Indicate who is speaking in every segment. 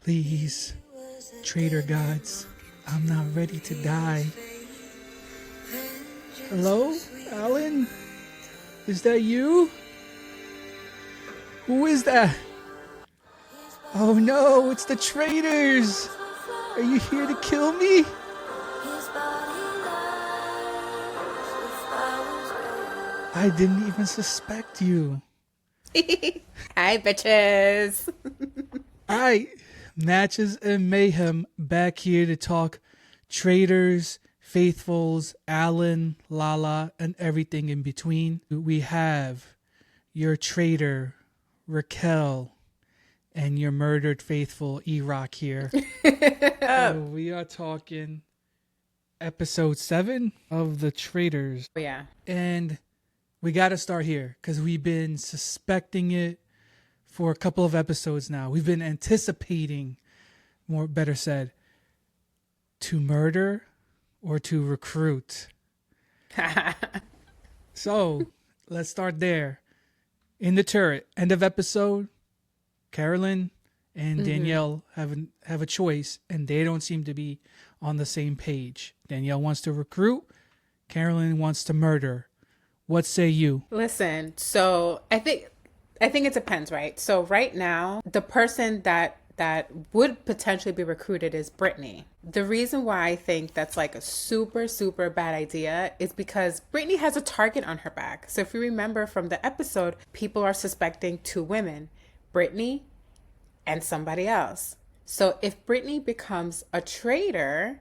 Speaker 1: Please, traitor gods, I'm not ready to die. Hello, Alan? Is that you? Who is that? Oh no, it's the traitors! Are you here to kill me? I didn't even suspect you.
Speaker 2: Hi, bitches.
Speaker 1: Alright, Matches and Mayhem back here to talk traitors, faithfuls, Alan, Lala, and everything in between. We have your traitor, Raquel, and your murdered faithful, E-Rock here. So we are talking episode 7 of The Traitors.
Speaker 2: Yeah.
Speaker 1: And we got to start here because we've been suspecting it for a couple of episodes now. We've been anticipating, more better said, to murder or to recruit. So let's start there. In the turret, end of episode, Carolyn and Danielle have a choice, and they don't seem to be on the same page. Danielle wants to recruit. Carolyn wants to murder. What say you?
Speaker 2: Listen, so I think it depends, right? So right now, the person that would potentially be recruited is Brittany. The reason why I think that's like a super, super bad idea is because Brittany has a target on her back. So if you remember from the episode, people are suspecting 2 women, Brittany and somebody else. So if Brittany becomes a traitor,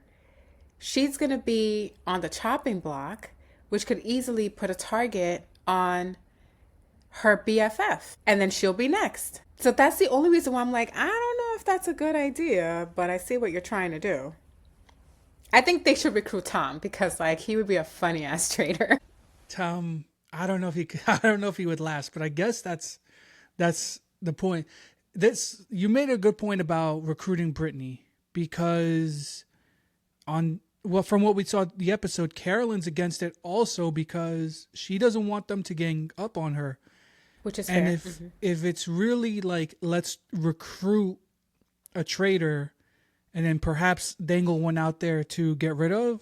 Speaker 2: she's going to be on the chopping block, which could easily put a target on her BFF, and then she'll be next. So that's the only reason why I'm like, I don't know if that's a good idea, but I see what you're trying to do. I think they should recruit Tom because like he would be a funny ass traitor.
Speaker 1: Tom, I don't know if he would last, but I guess that's the point. You made a good point about recruiting Brittany because from what we saw the episode, Carolyn's against it also because she doesn't want them to gang up on her.
Speaker 2: Which is
Speaker 1: and
Speaker 2: fair.
Speaker 1: if it's really like, let's recruit a traitor and then perhaps dangle one out there to get rid of,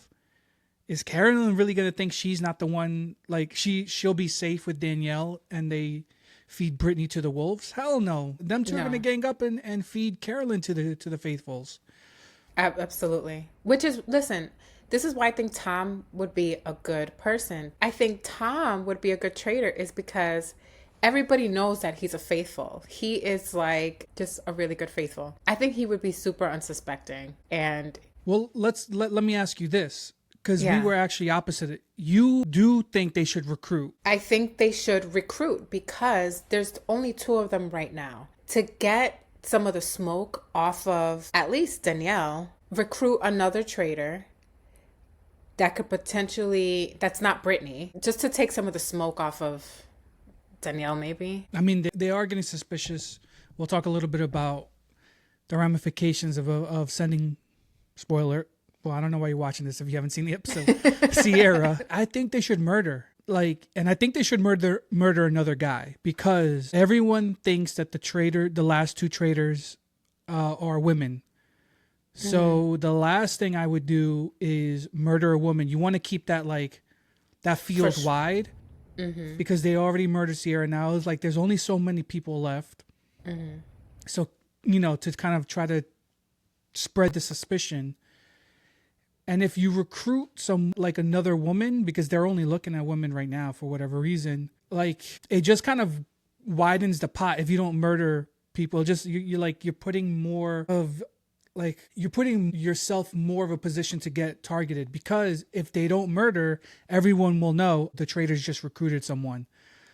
Speaker 1: is Carolyn really going to think she's not the one? Like she'll be safe with Danielle and they feed Brittany to the wolves? Hell no. Them two are going to gang up and feed Carolyn to the faithfuls.
Speaker 2: Absolutely. Listen, this is why I think Tom would be a good person. I think Tom would be a good traitor is because everybody knows that he's a faithful. He is like just a really good faithful. I think he would be super unsuspecting. And
Speaker 1: well, let me ask you this, because we were actually opposite. You do think they should recruit?
Speaker 2: I think they should recruit because there's only 2 of them right now. To get some of the smoke off of at least Danielle, recruit another traitor that could potentially, that's not Brittany, just to take some of the smoke off of Danielle, maybe.
Speaker 1: I mean, they are getting suspicious. We'll talk a little bit about the ramifications of sending, spoiler, well, I don't know why you're watching this if you haven't seen the episode, Sierra. I think they should murder. And I think they should murder another guy because everyone thinks that the last 2 traitors are women. So the last thing I would do is murder a woman. You want to keep that that field wide because they already murdered Sierra. Now it's like there's only so many people left. So, to kind of try to spread the suspicion. And if you recruit another woman, because they're only looking at women right now for whatever reason, it just kind of widens the pot. If you don't murder people, just you're putting more of you're putting yourself more of a position to get targeted, because if they don't murder, everyone will know the traitors just recruited someone.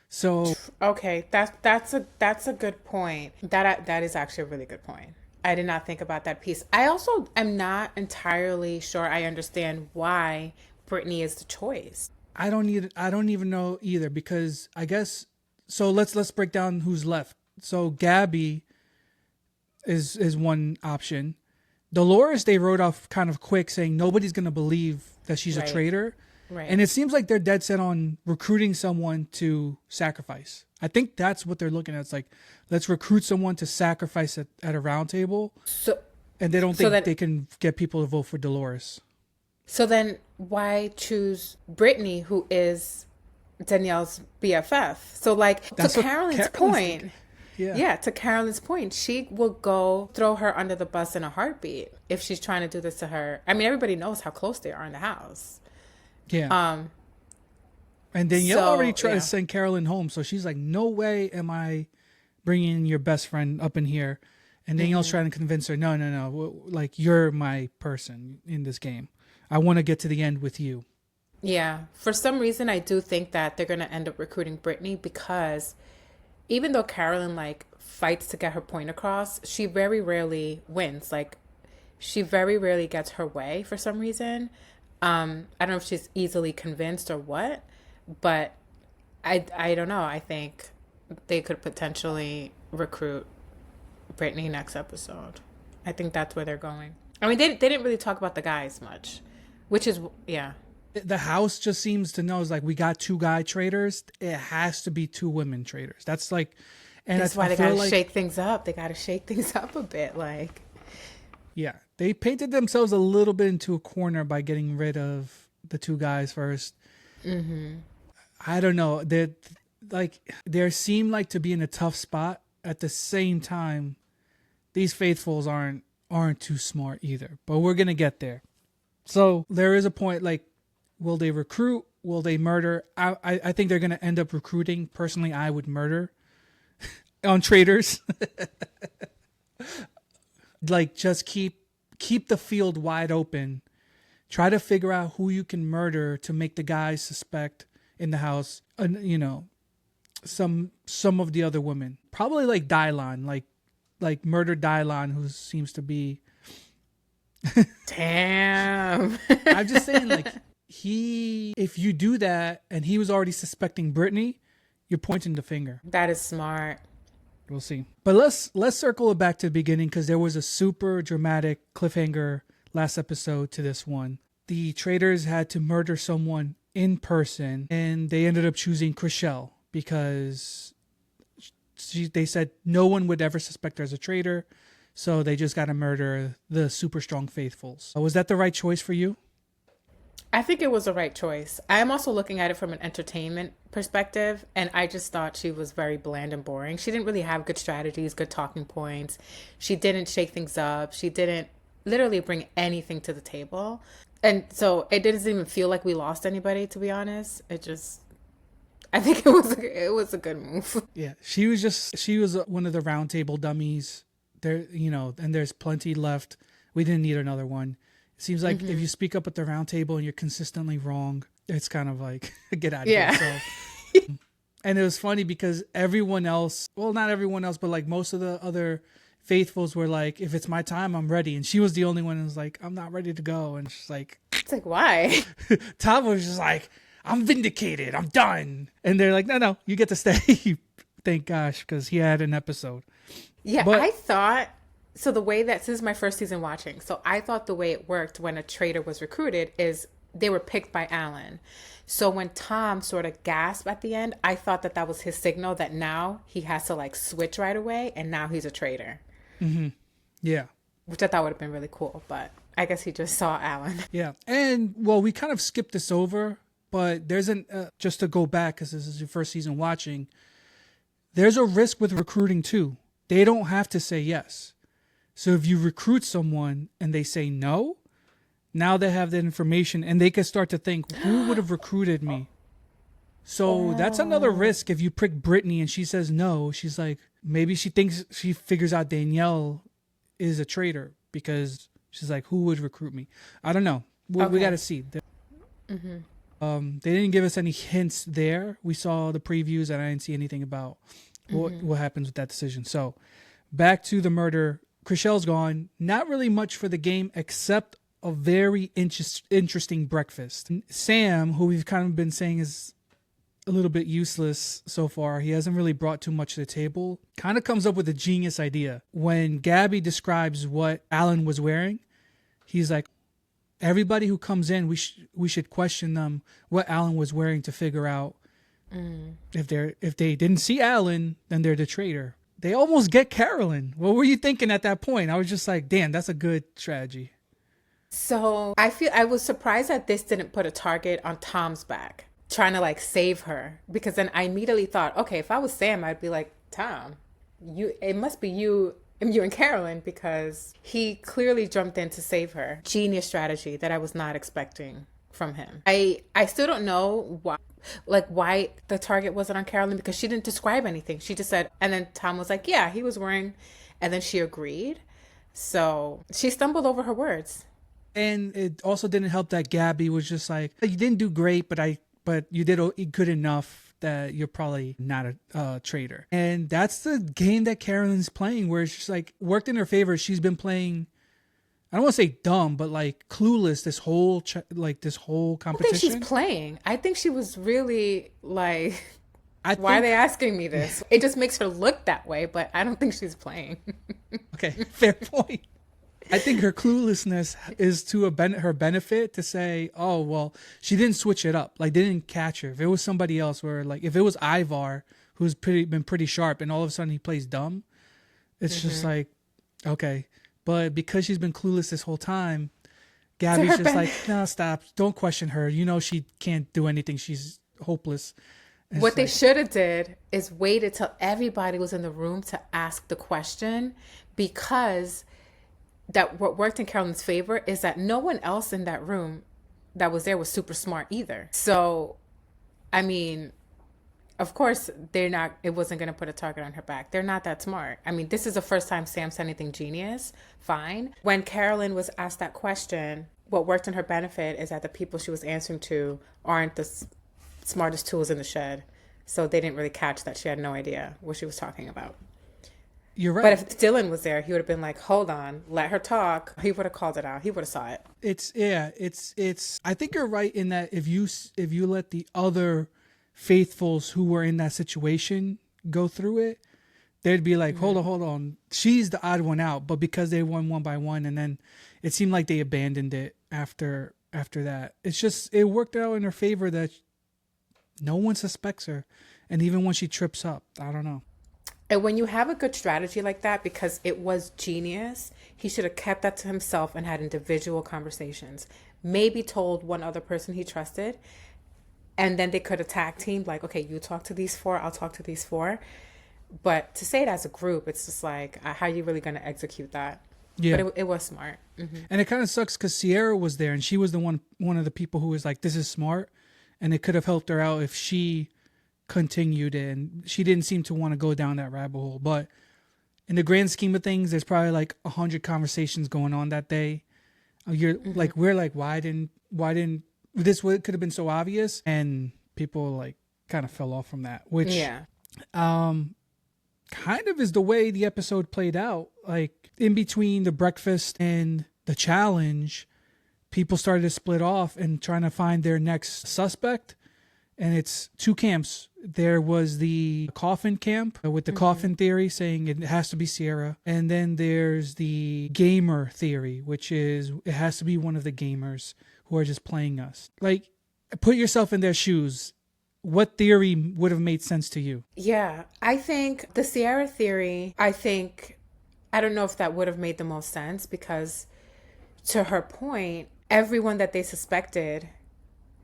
Speaker 1: So
Speaker 2: okay, that's a good point. That is actually a really good point. I did not think about that piece. I also am not entirely sure I understand why Brittany is the choice.
Speaker 1: I don't even know either, because I guess so. Let's break down who's left. So Gabby is one option. Dolores they wrote off kind of quick, saying nobody's gonna believe that she's a traitor.
Speaker 2: Right.
Speaker 1: And it seems like they're dead set on recruiting someone to sacrifice. I think that's what they're looking at. It's like, let's recruit someone to sacrifice at a round table.
Speaker 2: So,
Speaker 1: and they don't
Speaker 2: so
Speaker 1: think
Speaker 2: that,
Speaker 1: they can get people to vote for Dolores.
Speaker 2: So then why choose Brittany, who is Danielle's BFF? So like,
Speaker 1: That's
Speaker 2: to Carolyn's point, to Carolyn's point, she will go throw her under the bus in a heartbeat if she's trying to do this to her. I mean, everybody knows how close they are in the house.
Speaker 1: Yeah. And Danielle already tried to send Carolyn home. So she's like, no way am I bringing your best friend up in here. And Danielle's trying to convince her, no. Like, you're my person in this game. I want to get to the end with you.
Speaker 2: Yeah. For some reason, I do think that they're going to end up recruiting Brittany because even though Carolyn, like, fights to get her point across, she very rarely wins. Like, she very rarely gets her way for some reason. I don't know if she's easily convinced or what, but I don't know. I think they could potentially recruit Brittany next episode. I think that's where they're going. I mean, they didn't really talk about the guys much, which is, yeah.
Speaker 1: The house just seems to know, is like, we got 2 guy traitors. It has to be 2 women traitors. That's like, and
Speaker 2: that's why they got to shake things up. They got to shake things up a bit. Like,
Speaker 1: yeah, they painted themselves a little bit into a corner by getting rid of the 2 guys first. I don't know. They seem like to be in a tough spot. At the same time, these faithfuls aren't too smart either. But we're gonna get there. So there is a point, like, will they recruit? Will they murder? I think they're gonna end up recruiting. Personally, I would murder on Traitors. Like, just keep the field wide open. Try to figure out who you can murder to make the guys suspect in the house. Some of the other women, probably like Dylon, like murder Dylon, who seems to be.
Speaker 2: Damn.
Speaker 1: I'm just saying, like, if you do that and he was already suspecting Brittany, you're pointing the finger.
Speaker 2: That is smart.
Speaker 1: We'll see. But let's circle it back to the beginning, because there was a super dramatic cliffhanger last episode to this one. The Traitors had to murder someone in person, and they ended up choosing Chriselle because they said no one would ever suspect her as a traitor, so they just got to murder the super strong faithfuls. Was that the right choice for you?
Speaker 2: I think it was the right choice. I am also looking at it from an entertainment perspective, and I just thought she was very bland and boring. She didn't really have good strategies, good talking points. She didn't shake things up. She didn't literally bring anything to the table. And so it didn't even feel like we lost anybody, to be honest. I think it was a good move.
Speaker 1: Yeah, she was one of the roundtable dummies. There, and there's plenty left. We didn't need another one. It seems like if you speak up at the roundtable and you're consistently wrong, it's kind of like, get out of here. So, and it was funny because everyone else, well, not everyone else, but like most of the other faithfuls were like, if it's my time, I'm ready. And she was the only one who was like, I'm not ready to go. And she's like,
Speaker 2: it's like, why?
Speaker 1: Tom was just like, I'm vindicated. I'm done. And they're like, no, you get to stay. Thank gosh, because he had an episode.
Speaker 2: Yeah, but I thought, so the way that, this is my first season watching, so I thought the way it worked when a traitor was recruited is they were picked by Alan. So when Tom sort of gasped at the end, I thought that was his signal that now he has to like switch right away, and now he's a traitor.
Speaker 1: Mm-hmm. Yeah.
Speaker 2: Which I thought would have been really cool, but I guess he just saw Alan.
Speaker 1: Yeah. And, well, we kind of skipped this over, but there's just to go back, because this is your first season watching, there's a risk with recruiting too. They don't have to say yes. So if you recruit someone and they say no, now they have that information and they can start to think, who would have recruited me? So that's another risk. If you prick Brittany and she says no, she's like, maybe she figures out Danielle is a traitor because she's like, who would recruit me? I don't know. We got to see. They didn't give us any hints there. We saw the previews and I didn't see anything about what happens with that decision. So back to the murder. Chriselle's gone. Not really much for the game except a very interesting breakfast. Sam, who we've kind of been saying is a little bit useless so far, he hasn't really brought too much to the table, kind of comes up with a genius idea. When Gabby describes what Alan was wearing, he's like, everybody who comes in, we should question them what Alan was wearing to figure out if they didn't see Alan, then they're the traitor. They almost get Carolyn. What were you thinking at that point? I was just like, damn, that's a good strategy.
Speaker 2: So I was surprised that this didn't put a target on Tom's back, trying to like save her, because then I immediately thought, okay, if I was Sam, I'd be like, Tom, it must be you and Carolyn, because he clearly jumped in to save her. Genius strategy that I was not expecting from him. I still don't know why the target wasn't on Carolyn, because she didn't describe anything. She just said, and then Tom was like, yeah, he was wearing, and then she agreed. So she stumbled over her words.
Speaker 1: And it also didn't help that Gabby was just like, you didn't do great, but you did good enough that you're probably not a traitor. And that's the game that Carolyn's playing, where it's just like worked in her favor. She's been playing, I don't want to say dumb, but like clueless this whole competition.
Speaker 2: I think she's playing. I think she was really like, why are they asking me this? It just makes her look that way, but I don't think she's playing.
Speaker 1: Okay, fair point. I think her cluelessness is to her benefit, to say, oh, well, she didn't switch it up. Like, they didn't catch her. If it was somebody else, where like, if it was Ivar, who's been pretty sharp, and all of a sudden he plays dumb, it's just like, okay. But because she's been clueless this whole time, Gabby's just like, no, stop. Don't question her. You know, she can't do anything. She's hopeless. And
Speaker 2: what they should have did is waited till everybody was in the room to ask the question, because that what worked in Carolyn's favor is that no one else in that room that was there was super smart either. So, I mean, of course, it wasn't going to put a target on her back. They're not that smart. I mean, this is the first time Sam said anything genius. Fine. When Carolyn was asked that question, what worked in her benefit is that the people she was answering to aren't the smartest tools in the shed. So they didn't really catch that she had no idea what she was talking about.
Speaker 1: You're right.
Speaker 2: But if Dylan was there, he would have been like, hold on, let her talk. He would have called it out. He would have saw it.
Speaker 1: It's I think you're right in that if you let the other faithfuls who were in that situation go through it, they'd be like, hold on. She's the odd one out. But because they won one by one, and then it seemed like they abandoned it after that. It's just, it worked out in her favor that no one suspects her. And even when she trips up, I don't know.
Speaker 2: And when you have a good strategy like that, because it was genius, he should have kept that to himself and had individual conversations. Maybe told one other person he trusted, and then they could have tag teamed, like, okay, you talk to these four, I'll talk to these four. But to say it as a group, it's just like, how are you really going to execute that? Yeah. But it was smart. Mm-hmm.
Speaker 1: And it kind of sucks because Sierra was there, and she was the one of the people who was like, this is smart. And it could have helped her out if she continued, and she didn't seem to want to go down that rabbit hole. But in the grand scheme of things, there's probably like 100 conversations going on that day. We're like, why didn't this could have been so obvious? And people like kind of fell off from that, which kind of is the way the episode played out. Like, in between the breakfast and the challenge, people started to split off and trying to find their next suspect. And it's two camps. There was the coffin camp with the coffin theory, saying it has to be Sierra. And then there's the gamer theory, which is it has to be one of the gamers who are just playing us. Like, put yourself in their shoes. What theory would have made sense to you?
Speaker 2: Yeah, I think the Sierra theory, I don't know if that would have made the most sense, because to her point, everyone that they suspected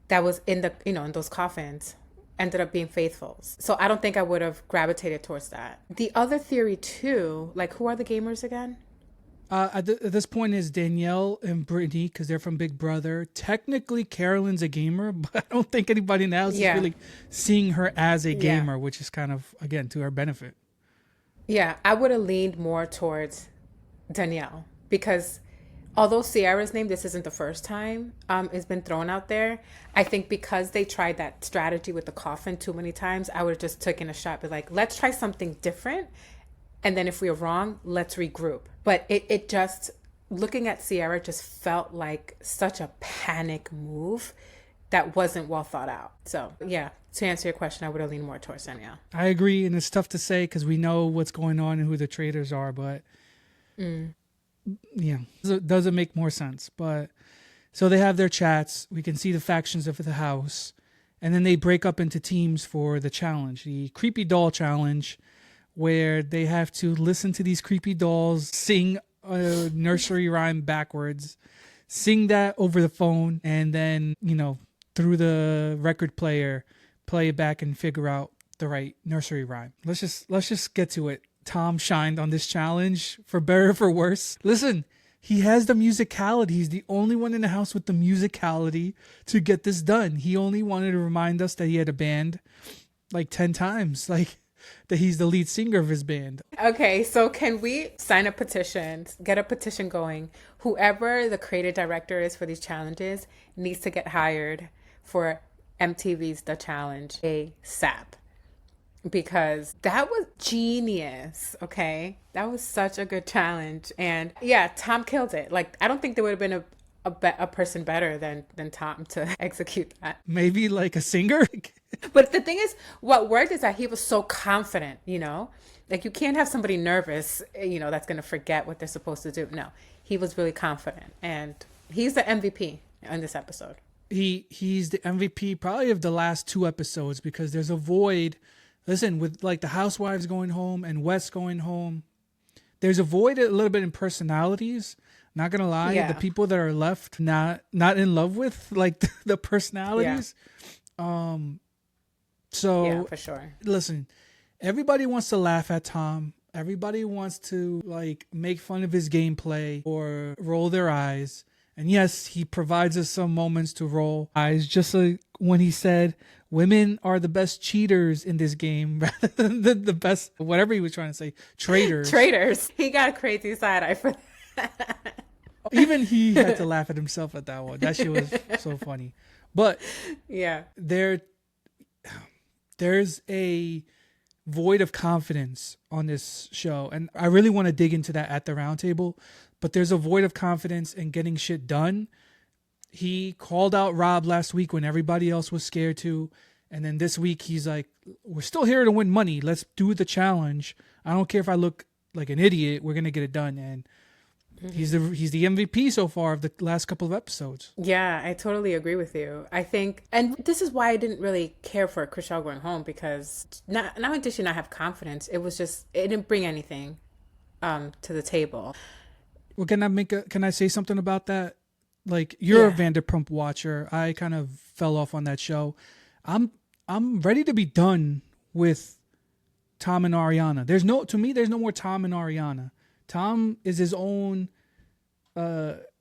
Speaker 2: that was in in those coffins ended up being faithfuls. So I don't think I would have gravitated towards that. The other theory too, like, who are the gamers again?
Speaker 1: At this point is Danielle and Brittany, because they're from Big Brother. Technically, Carolyn's a gamer, but I don't think anybody else is really seeing her as a gamer, which is kind of, again, to her benefit.
Speaker 2: Yeah, I would have leaned more towards Danielle, because although Sierra's name, this isn't the first time, it's been thrown out there. I think because they tried that strategy with the coffin too many times, I would have just taken a shot, be like, let's try something different. And then if we're wrong, let's regroup. But it just, looking at Sierra, just felt like such a panic move that wasn't well thought out. So yeah, to answer your question, I would have leaned more towards Danielle.
Speaker 1: I agree. And it's tough to say because we know what's going on and who the traitors are, but yeah, it doesn't make more sense. But So they have their chats. We can see the factions of the house. And then they break up into teams for the challenge, the creepy doll challenge, where they have to listen to these creepy dolls sing a nursery rhyme backwards, sing that over the phone, and then, through the record player, play it back and figure out the right nursery rhyme. Let's just get to it. Tom shined on this challenge, for better or for worse. Listen, he has the musicality. He's the only one in the house with the musicality to get this done. He only wanted to remind us that he had a band like 10 times, like that he's the lead singer of his band.
Speaker 2: Okay, so can we sign a petition, get a petition going? Whoever the creative director is for these challenges needs to get hired for MTV's The Challenge ASAP. Because that was genius, okay? That was such a good challenge. And yeah, Tom killed it. Like, I don't think there would have been a person better than Tom to execute that.
Speaker 1: Maybe like a singer?
Speaker 2: But the thing is, what worked is that he was so confident, Like, you can't have somebody nervous, that's going to forget what they're supposed to do. No, he was really confident. And he's the MVP in this episode.
Speaker 1: He's the MVP probably of the last 2 episodes, because there's a void. Listen, with like the housewives going home and Wes going home, there's a void a little bit in personalities. Not gonna lie, the people that are left not in love with like the personalities. Yeah. So
Speaker 2: yeah, for sure.
Speaker 1: Listen, everybody wants to laugh at Tom. Everybody wants to like make fun of his gameplay or roll their eyes. And yes, he provides us some moments to roll eyes, just like when he said, women are the best cheaters in this game rather than the best, whatever he was trying to say, traitors.
Speaker 2: Traitors. He got a crazy side eye for that.
Speaker 1: Even he had to laugh at himself at that one. That shit was so funny. But
Speaker 2: yeah,
Speaker 1: there's a void of confidence on this show. And I really want to dig into that at the roundtable. But there's a void of confidence in getting shit done. He called out Rob last week when everybody else was scared to. And then this week he's like, we're still here to win money. Let's do the challenge. I don't care if I look like an idiot. We're going to get it done. And he's the MVP so far of the last couple of episodes.
Speaker 2: Yeah, I totally agree with you. I think, and this is why I didn't really care for Chriselle going home, because not only did she not have confidence, it didn't bring anything to the table.
Speaker 1: Well, can I say something about that? Like, you're a Vanderpump watcher. I kind of fell off on that show. I'm ready to be done with Tom and Ariana. There's no more Tom and Ariana. Tom is his own.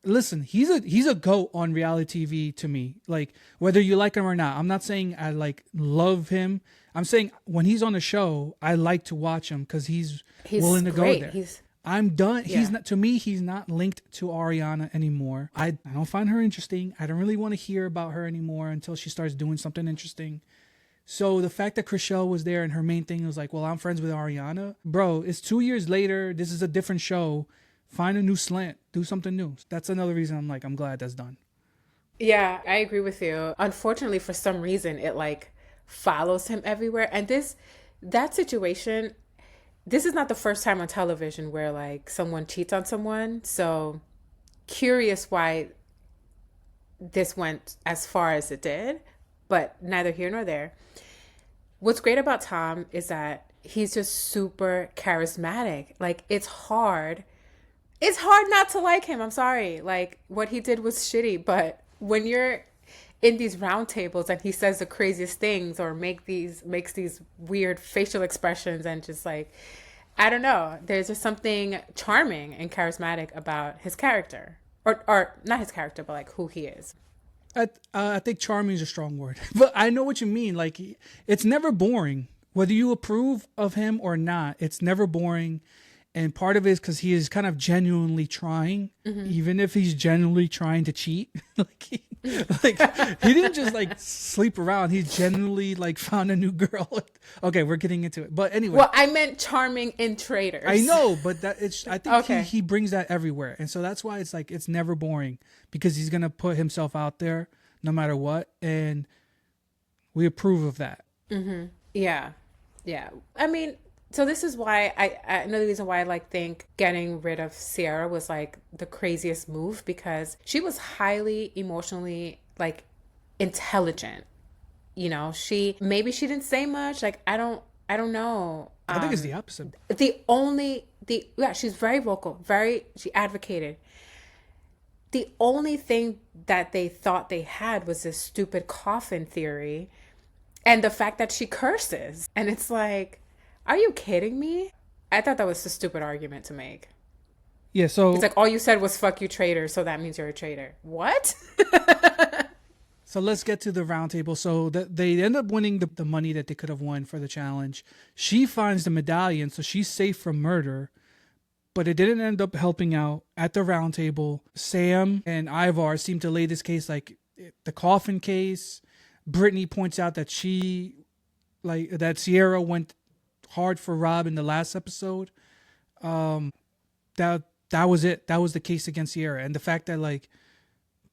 Speaker 1: Listen, he's a GOAT on reality TV to me. Like, whether you like him or not. I'm not saying I like love him. I'm saying when he's on the show, I like to watch him because he's willing to
Speaker 2: great.
Speaker 1: go there. I'm done. Yeah. He's not linked to Ariana anymore. I don't find her interesting. I don't really want to hear about her anymore until she starts doing something interesting. So the fact that Chriselle was there and her main thing was like, well, I'm friends with Ariana. Bro, it's 2 years later. This is a different show. Find a new slant. Do something new. That's another reason I'm glad that's done.
Speaker 2: Yeah, I agree with you. Unfortunately, for some reason, it like follows him everywhere. And that situation, this is not the first time on television where like someone cheats on someone. So curious why this went as far as it did, but neither here nor there. What's great about Tom is that he's just super charismatic. Like, it's hard not to like him. I'm sorry. Like, what he did was shitty, but when you're in these roundtables and he says the craziest things or makes these weird facial expressions and just like, I don't know, there's just something charming and charismatic about his character, or not his character, but like who he is.
Speaker 1: I think charming is a strong word, but I know what you mean. Like, it's never boring, whether you approve of him or not. It's never boring. And part of it is because he is kind of genuinely trying, even if he's genuinely trying to cheat. he didn't just like sleep around. He genuinely like found a new girl. Okay, we're getting into it, but anyway.
Speaker 2: Well, I meant charming in Traitors.
Speaker 1: I know, but I think he brings that everywhere, and so that's why it's like it's never boring, because he's gonna put himself out there no matter what, and we approve of that.
Speaker 2: Yeah. I mean, So this is why I know the reason why I like think getting rid of Sierra was like the craziest move, because she was highly emotionally like intelligent. You know, she didn't say much. Like I don't know.
Speaker 1: I think it's the opposite.
Speaker 2: She's very vocal, she advocated. The only thing that they thought they had was this stupid coffin theory and the fact that she curses. And it's like, are you kidding me? I thought that was a stupid argument to make.
Speaker 1: Yeah, so
Speaker 2: it's like all you said was fuck you traitor, so that means you're a traitor. What?
Speaker 1: So let's get to the roundtable. So they end up winning the money that they could have won for the challenge. She finds the medallion, so she's safe from murder. But it didn't end up helping out. At the roundtable, Sam and Ivar seem to lay this case like the coffin case. Brittany points out that that Sierra went hard for Rob in the last episode. That was it. That was the case against Sierra. And the fact that like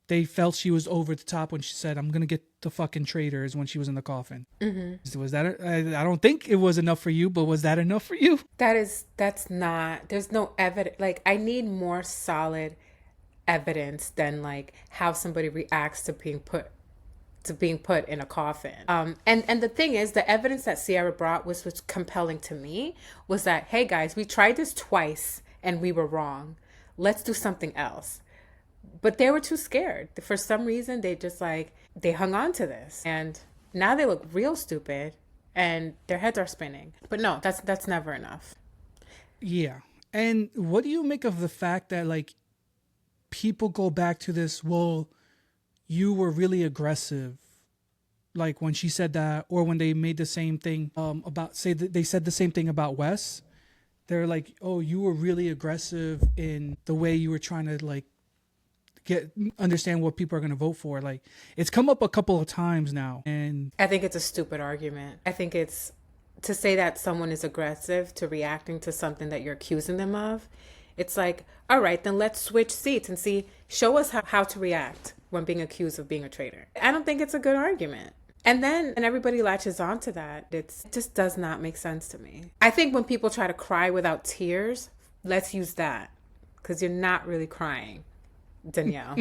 Speaker 1: they felt she was over the top when she said, "I'm gonna get the fucking traitors," when she was in the coffin. Mm-hmm. Was that? I don't think it was enough for you, but was that enough for you?
Speaker 2: That's not. There's no evidence. Like I need more solid evidence than like how somebody reacts to being put in a coffin. And the thing is, the evidence that Sierra brought was compelling to me. Was that, hey guys, we tried this twice and we were wrong. Let's do something else. But they were too scared. For some reason, they hung on to this. And now they look real stupid and their heads are spinning. But no, that's never enough.
Speaker 1: Yeah. And what do you make of the fact that like people go back to this, well, you were really aggressive. Like when she said that, or when they made the same thing they said the same thing about Wes. They're like, oh, you were really aggressive in the way you were trying to like understand what people are going to vote for. Like it's come up a couple of times now, and
Speaker 2: I think it's a stupid argument. I think it's to say that someone is aggressive to reacting to something that you're accusing them of. It's like, all right, then let's switch seats and show us how to react when being accused of being a traitor. I don't think it's a good argument. And everybody latches on to that. It just does not make sense to me. I think when people try to cry without tears, let's use that, because you're not really crying, Danielle.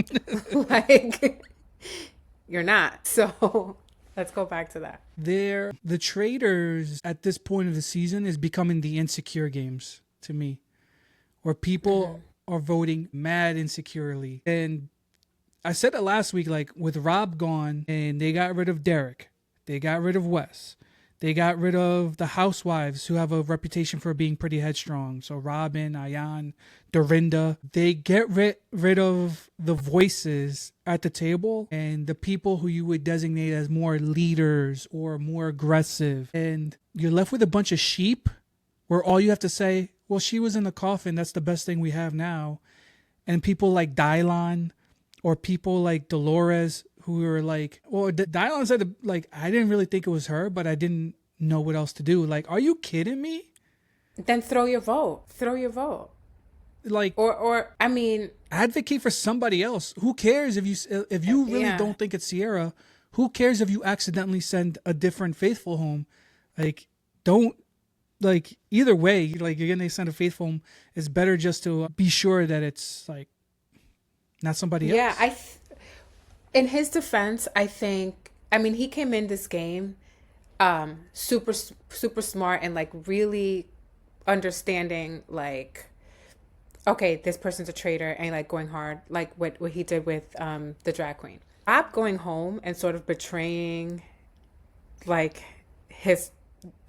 Speaker 2: Like, you're not. So let's go back to that.
Speaker 1: The Traitors at this point of the season is becoming the insecure games to me, where people are voting mad insecurely. And I said it last week, like with Rob gone and they got rid of Derek, they got rid of Wes, they got rid of the housewives who have a reputation for being pretty headstrong. So Robin, Ayan, Dorinda, they get rid of the voices at the table and the people who you would designate as more leaders or more aggressive. And you're left with a bunch of sheep where all you have to say, well, she was in the coffin. That's the best thing we have now. And people like Dylon or people like Dolores who were like, well, Dylon said, like, I didn't really think it was her, but I didn't know what else to do. Like, are you kidding me?
Speaker 2: Then throw your vote.
Speaker 1: Like,
Speaker 2: or I mean,
Speaker 1: advocate for somebody else. Who cares if you really don't think it's Sierra? Who cares if you accidentally send a different faithful home? Like, don't. Like, either way, like, you're gonna send a faithful home. It's better just to be sure that it's like not somebody else.
Speaker 2: Yeah, in his defense, I think, I mean, he came in this game super smart and like really understanding like, okay, this person's a traitor, and like going hard, like what he did with the drag queen. Rob going home and sort of betraying like his,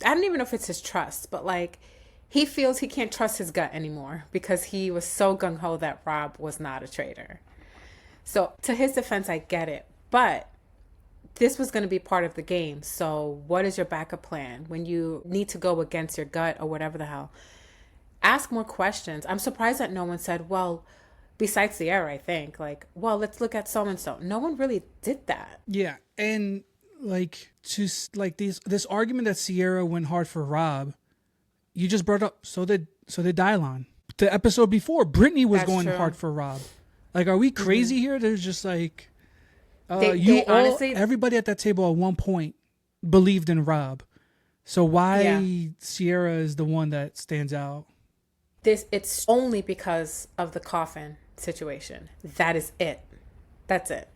Speaker 2: I don't even know if it's his trust, but like he feels he can't trust his gut anymore because he was so gung-ho that Rob was not a traitor. So to his defense, I get it. But this was going to be part of the game. So what is your backup plan when you need to go against your gut or whatever the hell? Ask more questions. I'm surprised that no one said, well, besides Sierra, I think, like, well, let's look at so-and-so. No one really did that.
Speaker 1: Yeah. And like, this argument that Sierra went hard for Rob, you just brought up, so did Dylon. The episode before, Brittany was going hard for Rob. Like, are we crazy here? There's just like,
Speaker 2: honestly,
Speaker 1: everybody at that table at one point believed in Rob. So why Sierra is the one that stands out?
Speaker 2: It's only because of the coffin situation. That is it. That's it.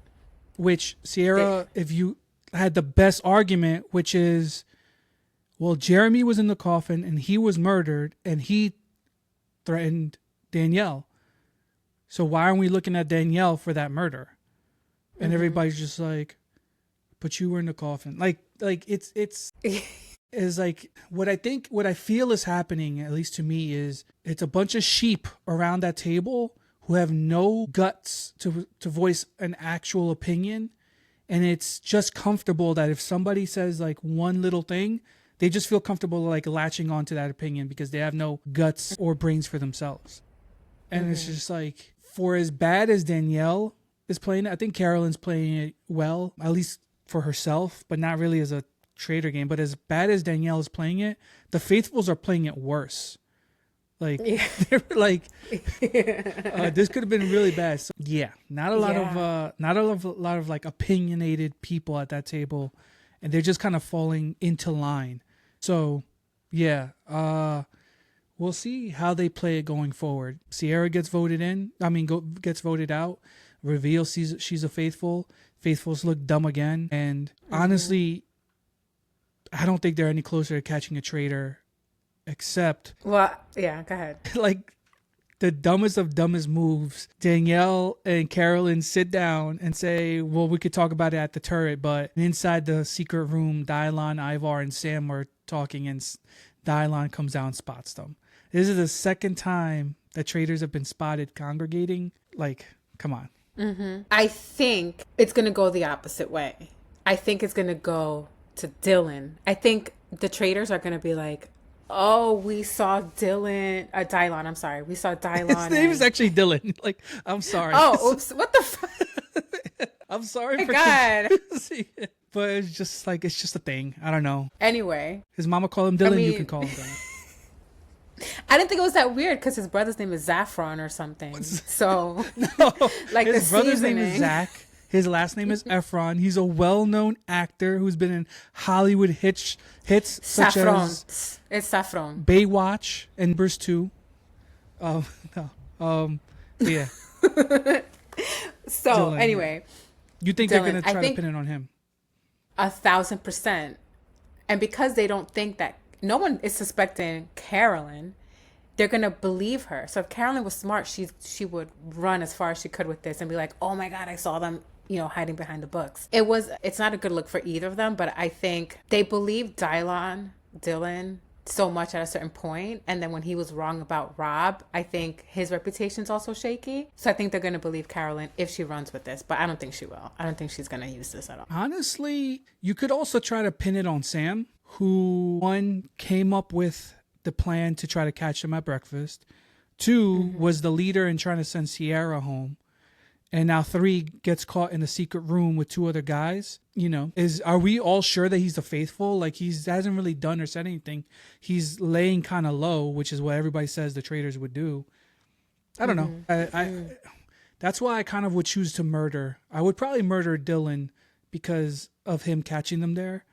Speaker 1: Which Sierra, if you had the best argument, which is, well, Jeremy was in the coffin and he was murdered and he threatened Danielle. So why aren't we looking at Danielle for that murder? And everybody's just like, but you were in the coffin. Like it's is like what I feel is happening, at least to me, is it's a bunch of sheep around that table who have no guts to voice an actual opinion. And it's just comfortable that if somebody says like one little thing, they just feel comfortable like latching onto that opinion because they have no guts or brains for themselves. And it's just like, for as bad as Danielle is playing it, I think Carolyn's playing it well, at least for herself, but not really as a traitor game. But as bad as Danielle is playing it, the Faithfuls are playing it worse. Like they're like, this could have been really bad. So, not a lot of like opinionated people at that table, and they're just kind of falling into line. So we'll see how they play it going forward. Sierra gets voted in. Gets voted out. Reveals she's a faithful. Faithfuls look dumb again. And honestly, I don't think they're any closer to catching a traitor, except...
Speaker 2: Well, yeah, go ahead.
Speaker 1: Like, the dumbest of dumbest moves. Danielle and Carolyn sit down and say, well, we could talk about it at the turret, but inside the secret room, Dylon, Ivar, and Sam are talking, and Dylon comes down and spots them. This is the second time that traitors have been spotted congregating. Like, come on.
Speaker 2: I think it's going to go the opposite way. I think it's going to go to Dylan. I think the traitors are going to be like, oh, we saw Dylon. I'm sorry. We saw Dylon.
Speaker 1: His name is actually Dylan. Like, I'm sorry.
Speaker 2: Oh, oops. What the fuck?
Speaker 1: I'm sorry
Speaker 2: Oh
Speaker 1: for
Speaker 2: God.
Speaker 1: confusing it. But it's just a thing. I don't know.
Speaker 2: Anyway.
Speaker 1: His mama called him Dylan. You can call him Dylan.
Speaker 2: I didn't think it was that weird because his brother's name is Zaffron or something. So,
Speaker 1: No,
Speaker 2: like
Speaker 1: his
Speaker 2: the
Speaker 1: brother's
Speaker 2: seasoning.
Speaker 1: name is Zach. His last name is Efron. He's a well-known actor who's been in Hollywood hits such
Speaker 2: Saffron.
Speaker 1: as
Speaker 2: It's Saffron.
Speaker 1: Baywatch and Burst 2. Yeah.
Speaker 2: So,
Speaker 1: Dylan,
Speaker 2: anyway.
Speaker 1: You think
Speaker 2: Dylan,
Speaker 1: they're going to try to pin it on him?
Speaker 2: 1,000%. And because they don't think that no one is suspecting Carolyn, they're going to believe her. So if Carolyn was smart, she would run as far as she could with this and be like, oh my God, I saw them, hiding behind the books. It's not a good look for either of them, but I think they believe Dylan so much at a certain point. And then when he was wrong about Rob, I think his reputation's also shaky. So I think they're going to believe Carolyn if she runs with this, but I don't think she will. I don't think she's going to use this at all.
Speaker 1: Honestly, you could also try to pin it on Sam, who, one, came up with the plan to try to catch him at breakfast. Two, was the leader in trying to send Sierra home. And now 3, gets caught in a secret room with 2 other guys. Are we all sure that he's the faithful? Like, he hasn't really done or said anything. He's laying kind of low, which is what everybody says the traitors would do. I don't know. I that's why I kind of would choose to murder. I would probably murder Dylan because of him catching them there.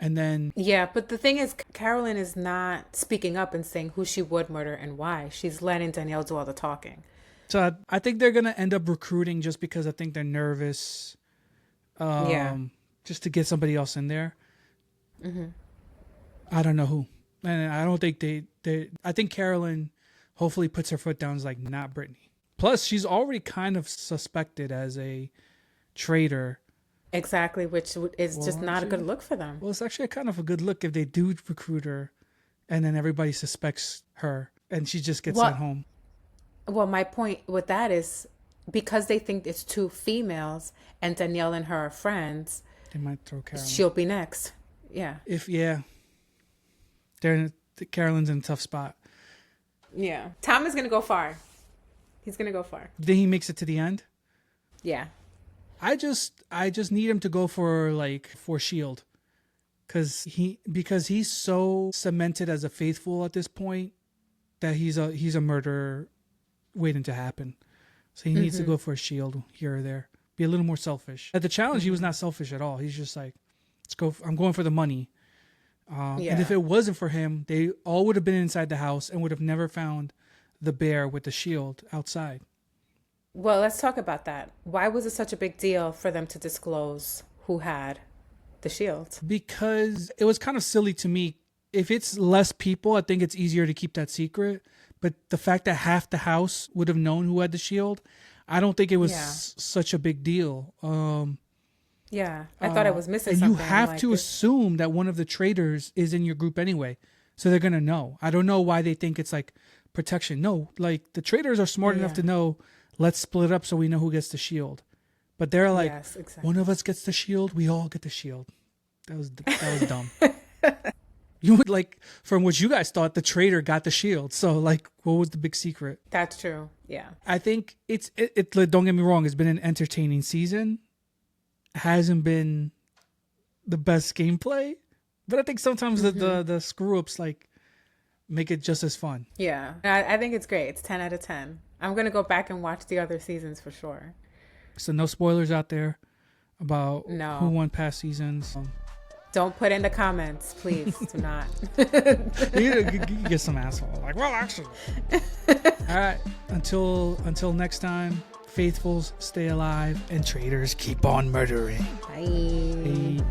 Speaker 1: And then... Yeah,
Speaker 2: but the thing is, Carolyn is not speaking up and saying who she would murder and why. She's letting Danielle do all the talking.
Speaker 1: So I think they're going to end up recruiting just because I think they're nervous. Just to get somebody else in there. I don't know who. And I don't think I think Carolyn hopefully puts her foot down as like, not Brittany. Plus, she's already kind of suspected as a traitor.
Speaker 2: Exactly, which is just not a good look for them.
Speaker 1: Well, it's actually kind of a good look if they do recruit her and then everybody suspects her and she just gets sent home.
Speaker 2: Well, my point with that is because they think it's 2 females and Danielle and her are friends,
Speaker 1: they might throw Carolyn. She'll
Speaker 2: be next. Yeah.
Speaker 1: Carolyn's in a tough spot.
Speaker 2: Yeah. Tom is going to go far. He's going to go far.
Speaker 1: Then he makes it to the end?
Speaker 2: Yeah.
Speaker 1: I just need him to go for Shield, because he's so cemented as a faithful at this point that he's a murderer waiting to happen. So he needs to go for a Shield here or there. Be a little more selfish. At the challenge, he was not selfish at all. He's just like, let's go. I'm going for the money. And if it wasn't for him, they all would have been inside the house and would have never found the bear with the shield outside.
Speaker 2: Well, let's talk about that. Why was it such a big deal for them to disclose who had the shield?
Speaker 1: Because it was kind of silly to me. If it's less people, I think it's easier to keep that secret. But the fact that half the house would have known who had the shield, I don't think it was such a big deal.
Speaker 2: I thought I was missing
Speaker 1: and
Speaker 2: something.
Speaker 1: You have to assume that one of the traitors is in your group anyway. So they're going to know. I don't know why they think it's like protection. No, like the traitors are smart enough to know, let's split up so we know who gets the shield. But they're like, one of us gets the shield, we all get the shield. That was dumb. You would like, from what you guys thought, the traitor got the shield. So like, what was the big secret?
Speaker 2: That's true. Yeah.
Speaker 1: I think it don't get me wrong, it's been an entertaining season. Hasn't been the best gameplay, but I think sometimes the screw ups like make it just as fun.
Speaker 2: Yeah, I think it's great. It's 10 out of 10. I'm gonna go back and watch the other seasons for sure.
Speaker 1: So no spoilers out there about who won past seasons.
Speaker 2: Don't put in the comments, please. Do not.
Speaker 1: you get some asshole like, well, actually. All right. Until next time. Faithfuls stay alive and traitors keep on murdering.
Speaker 2: Bye.